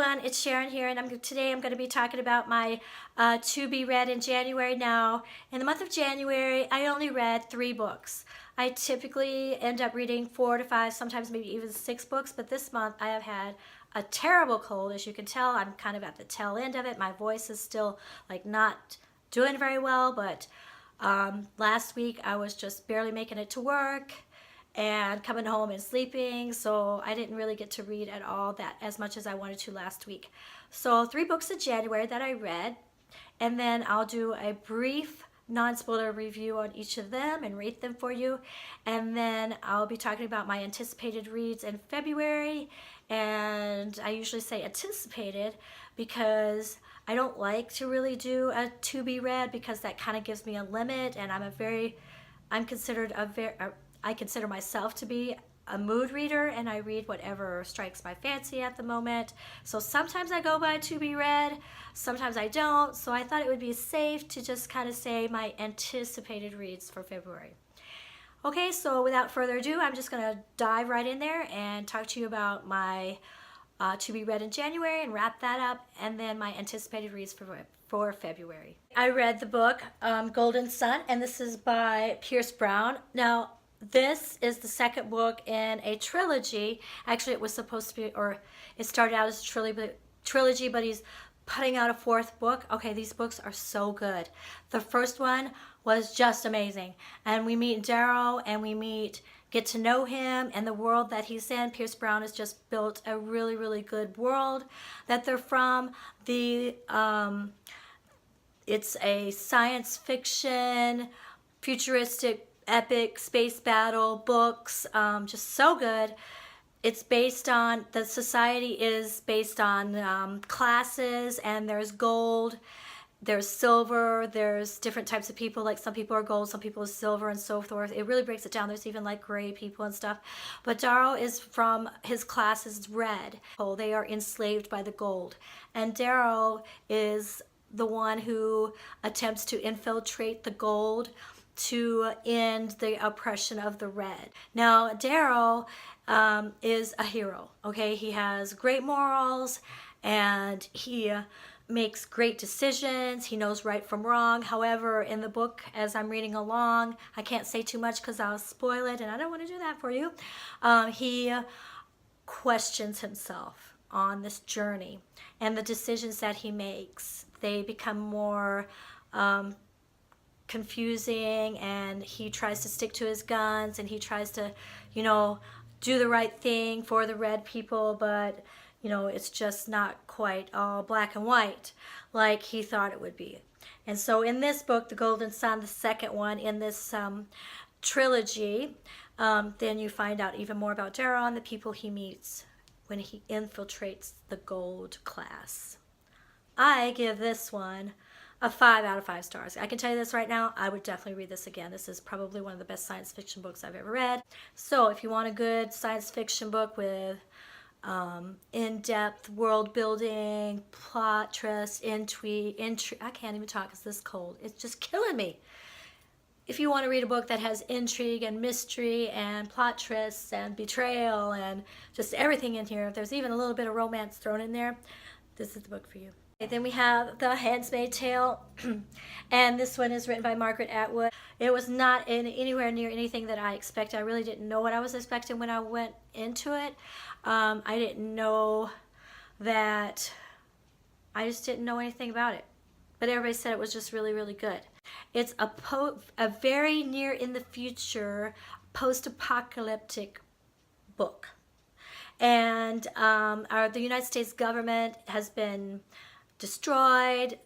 everyone, it's Sharon here, and today I'm going to be talking about my to be read in January. Now, in the month of January, I only read 3 books. I typically end up reading 4 to 5, sometimes maybe even 6 books, but this month I have had a terrible cold. As you can tell, I'm kind of at the tail end of it. My voice is still like not doing very well, but last week I was just barely making it to work and coming home and sleeping, so I didn't really get to read at all that as much as I wanted to last week. So 3 books in January that I read, and then I'll do a brief non-spoiler review on each of them and rate them for you, and then I'll be talking about my anticipated reads in February. And I usually say anticipated because I don't like to really do a to be read, because that kind of gives me a limit, and I consider myself to be a mood reader, and I read whatever strikes my fancy at the moment. So sometimes I go by to be read, sometimes I don't. So I thought it would be safe to just kind of say my anticipated reads for February. Okay, so without further ado, I'm just going to dive right in there and talk to you about my to be read in January and wrap that up, and then my anticipated reads for February. I read the book Golden Son, and this is by Pierce Brown. Now, this is the second book in a trilogy. Actually, it was supposed to be, or it started out as a trilogy, but he's putting out a 4th book. Okay, these books are so good. The first one was just amazing, and we meet Darrow, and get to know him and the world that he's in. Pierce Brown has just built a really, really good world that they're from. It's a science fiction, futuristic, epic space battle books, just so good. It's based on, the society is based on classes, and there's gold, there's silver, there's different types of people, like some people are gold, some people are silver, and so forth. It really breaks it down. There's even like gray people and stuff. But Darrow is from, his class is red. Oh, they are enslaved by the gold. And Darrow is the one who attempts to infiltrate the gold to end the oppression of the red. Now, Darrow is a hero, okay? He has great morals, and he makes great decisions. He knows right from wrong. However, in the book, as I'm reading along, I can't say too much because I'll spoil it, and I don't want to do that for you. He questions himself on this journey, and the decisions that he makes, they become more confusing, and he tries to stick to his guns, and he tries to, do the right thing for the red people, but it's just not quite all black and white like he thought it would be. And so in this book, The Golden Son, the second one in this trilogy, then you find out even more about Darrow and the people he meets when he infiltrates the gold class. I give this one a 5 out of 5 stars. I can tell you this right now, I would definitely read this again. This is probably one of the best science fiction books I've ever read. So if you want a good science fiction book with in-depth world building, plot twist, intrigue, I can't even talk because this cold, it's just killing me. If you want to read a book that has intrigue and mystery and plot twists and betrayal and just everything in here, if there's even a little bit of romance thrown in there, this is the book for you. Then we have The Handmaid's Tale, and this one is written by Margaret Atwood. It was not anywhere near anything that I expected. I really didn't know what I was expecting when I went into it. I didn't know that, I just didn't know anything about it. But everybody said it was just really, really good. It's a very near in the future post-apocalyptic book. And the United States government has been destroyed.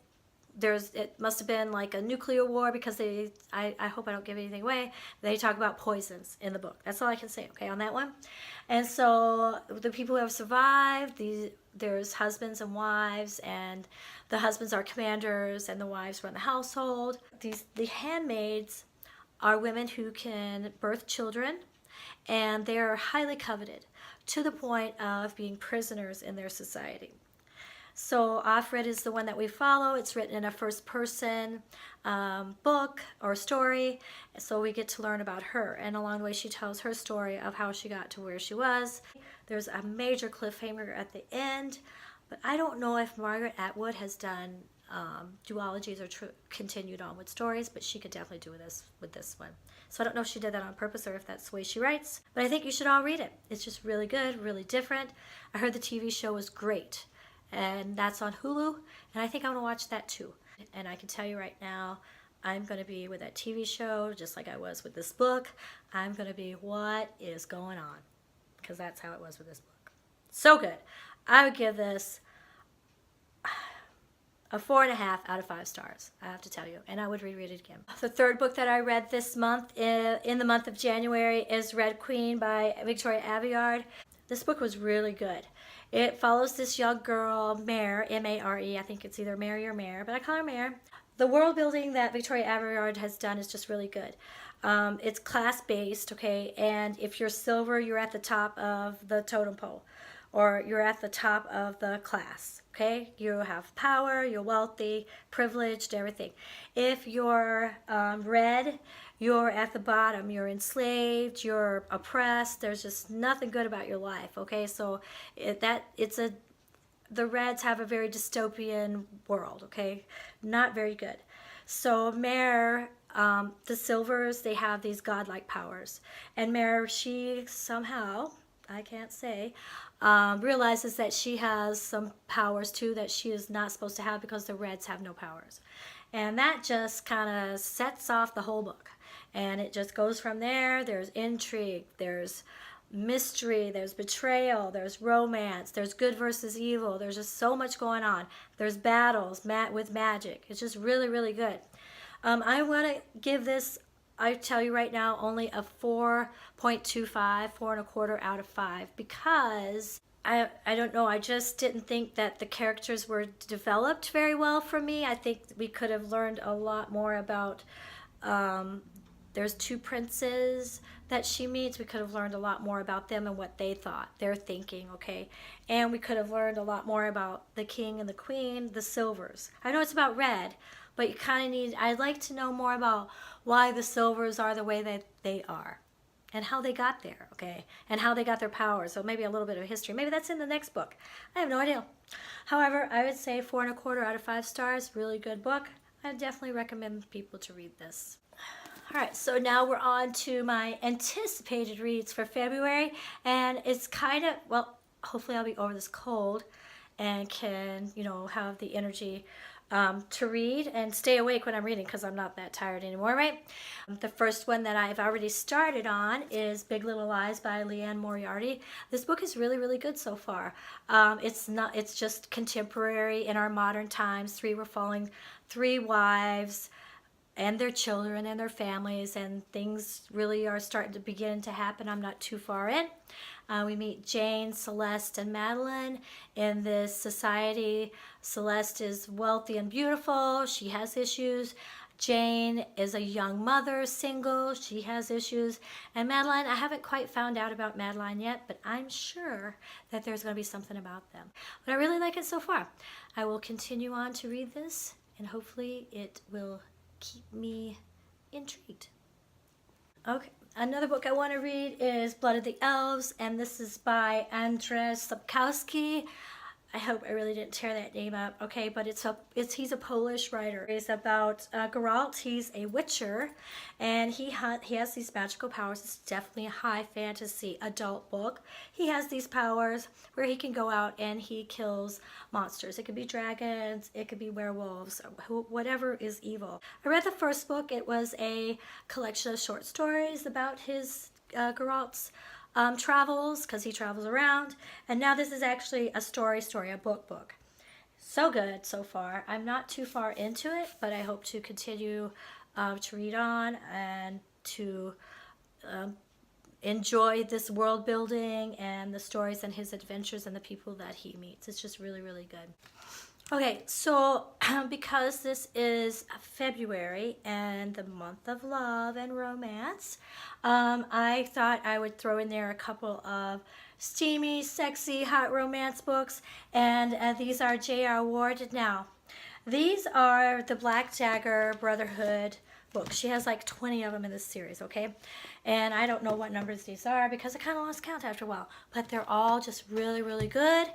It must have been like a nuclear war, because I hope I don't give anything away. They talk about poisons in the book. That's all I can say, okay, on that one. And so the people who have survived, there's husbands and wives, and the husbands are commanders and the wives run the household. The handmaids are women who can birth children, and they are highly coveted to the point of being prisoners in their society. So Offred is the one that we follow. It's written in a first-person book or story, so we get to learn about her. And along the way, she tells her story of how she got to where she was. There's a major cliffhanger at the end, But I don't know if Margaret Atwood has done duologies or continued on with stories, but she could definitely do this with this one. So I don't know if she did that on purpose or if that's the way she writes, but I think you should all read it. It's just really good, really different. I heard the TV show was great, and that's on Hulu, and I think I'm going to watch that too. And I can tell you right now, I'm going to be with that TV show, just like I was with this book. I'm going to be, what is going on? Because that's how it was with this book. So good. I would give this a 4.5 out of 5 stars, I have to tell you, and I would reread it again. The third book that I read this month, in the month of January, is Red Queen by Victoria Aveyard. This book was really good. It follows this young girl, Mare, M-A-R-E, I think it's either Mary or Mare, but I call her Mare. The world building that Victoria Aveyard has done is just really good. It's class-based, okay, and if you're silver, you're at the top of the totem pole, or you're at the top of the class, okay? You have power, you're wealthy, privileged, everything. If you're red, you're at the bottom, you're enslaved, you're oppressed, there's just nothing good about your life, okay? So the Reds have a very dystopian world, okay? Not very good. So Mare, the Silvers, they have these godlike powers. And Mare, she somehow, I can't say, realizes that she has some powers too that she is not supposed to have because the Reds have no powers. And that just kind of sets off the whole book. And it just goes from there. There's intrigue, there's mystery, there's betrayal, there's romance, there's good versus evil, there's just so much going on. There's battles with magic. It's just really, really good. I want to give this, I tell you right now, only a 4.25, 4.25 out of 5, because I don't know, I just didn't think that the characters were developed very well for me. I think we could have learned a lot more about there's 2 princes that she meets. We could have learned a lot more about them and what they thought, their thinking, okay? And we could have learned a lot more about the king and the queen, the Silvers. I know it's about red, but you kind of need, I'd like to know more about why the Silvers are the way that they are and how they got there, okay? And how they got their powers. So maybe a little bit of history. Maybe that's in the next book. I have no idea. However, I would say 4.25 out of 5 stars. Really good book. I definitely recommend people to read this. All right, so now we're on to my anticipated reads for February, and it's kind of, well, hopefully I'll be over this cold and can, you know, have the energy to read and stay awake when I'm reading because I'm not that tired anymore, right? The first one that I've already started on is Big Little Lies by Liane Moriarty. This book is really, really good so far. It's just contemporary in our modern times. 3 wives and their children and their families, and things really are starting to begin to happen. I'm not too far in. We meet Jane, Celeste, and Madeline in this society. Celeste is wealthy and beautiful. She has issues. Jane is a young mother, single. She has issues. And Madeline, I haven't quite found out about Madeline yet, but I'm sure that there's going to be something about them. But I really like it so far. I will continue on to read this, and hopefully it will keep me intrigued. Okay, another book I want to read is Blood of the Elves, and this is by Andrzej Sapkowski. I hope I really didn't tear that name up, okay, but he's a Polish writer. It's about Geralt. He's a witcher, and he has these magical powers. It's definitely a high fantasy adult book. He has these powers where he can go out and he kills monsters. It could be dragons, it could be werewolves, whatever is evil. I read the first book. It was a collection of short stories about his Geralt's travels, because he travels around, and now this is actually a story, a book. So good so far. I'm not too far into it, but I hope to continue to read on and to enjoy this world building and the stories and his adventures and the people that he meets. It's just really, really good. Okay, so because this is February and the month of love and romance, I thought I would throw in there a couple of steamy, sexy, hot romance books, and these are J.R. Ward. Now, these are the Black Dagger Brotherhood books. She has like 20 of them in this series, okay? And I don't know what numbers these are because I kind of lost count after a while, but they're all just really, really good.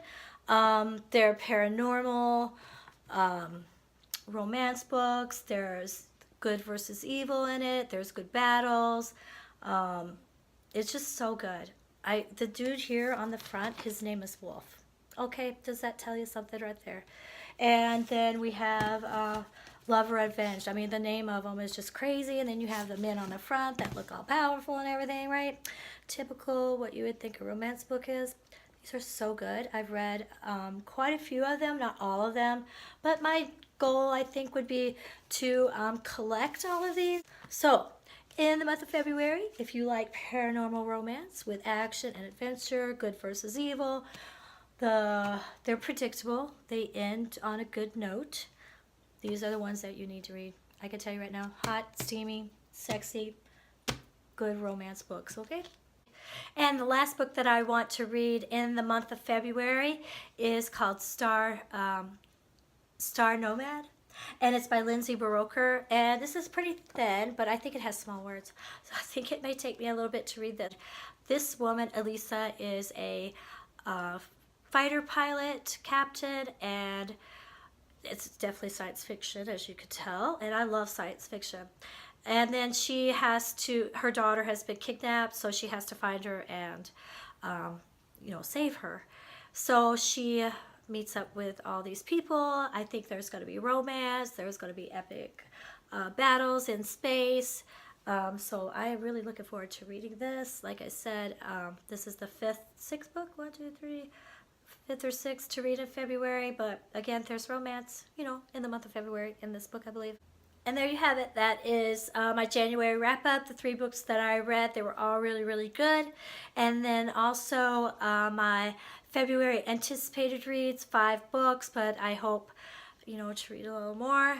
They're paranormal, romance books. There's good versus evil in it. There's good battles. It's just so good. The dude here on the front, his name is Wolf. Okay, does that tell you something right there? And then we have Love or Revenge. I mean, the name of them is just crazy. And then you have the men on the front that look all powerful and everything, right? Typical what you would think a romance book is. These are so good. I've read quite a few of them, not all of them. But my goal, I think, would be to collect all of these. So, in the month of February, if you like paranormal romance with action and adventure, good versus evil, they're predictable. They end on a good note. These are the ones that you need to read. I can tell you right now, hot, steamy, sexy, good romance books, okay? And the last book that I want to read in the month of February is called Star Nomad. And it's by Lindsay Buroker. And this is pretty thin, but I think it has small words. So I think it may take me a little bit to read that. This woman, Elisa, is a fighter pilot captain, and it's definitely science fiction, as you could tell. And I love science fiction. And then her daughter has been kidnapped, so she has to find her and, save her. So she meets up with all these people. I think there's going to be romance. There's going to be epic battles in space. So I am really looking forward to reading this. Like I said, this is the sixth book, fifth or sixth to read in February. But again, there's romance, in the month of February in this book, I believe. And there you have it. That is my January wrap-up, the 3 books that I read. They were all really, really good. And then also my February anticipated reads, 5 books, but I hope, to read a little more.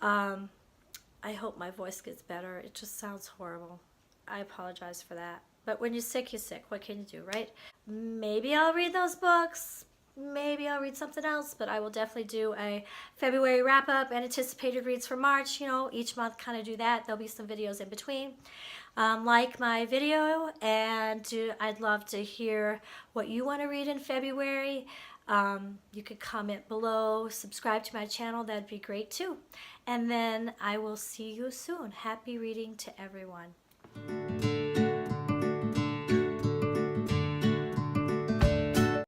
I hope my voice gets better. It just sounds horrible. I apologize for that. But when you're sick, you're sick. What can you do, right? Maybe I'll read those books. Maybe I'll read something else, but I will definitely do a February wrap-up and anticipated reads for March. Each month kind of do that. There'll be some videos in between. Like my video, and I'd love to hear what you want to read in February. You could comment below, subscribe to my channel. That'd be great too. And then I will see you soon. Happy reading to everyone.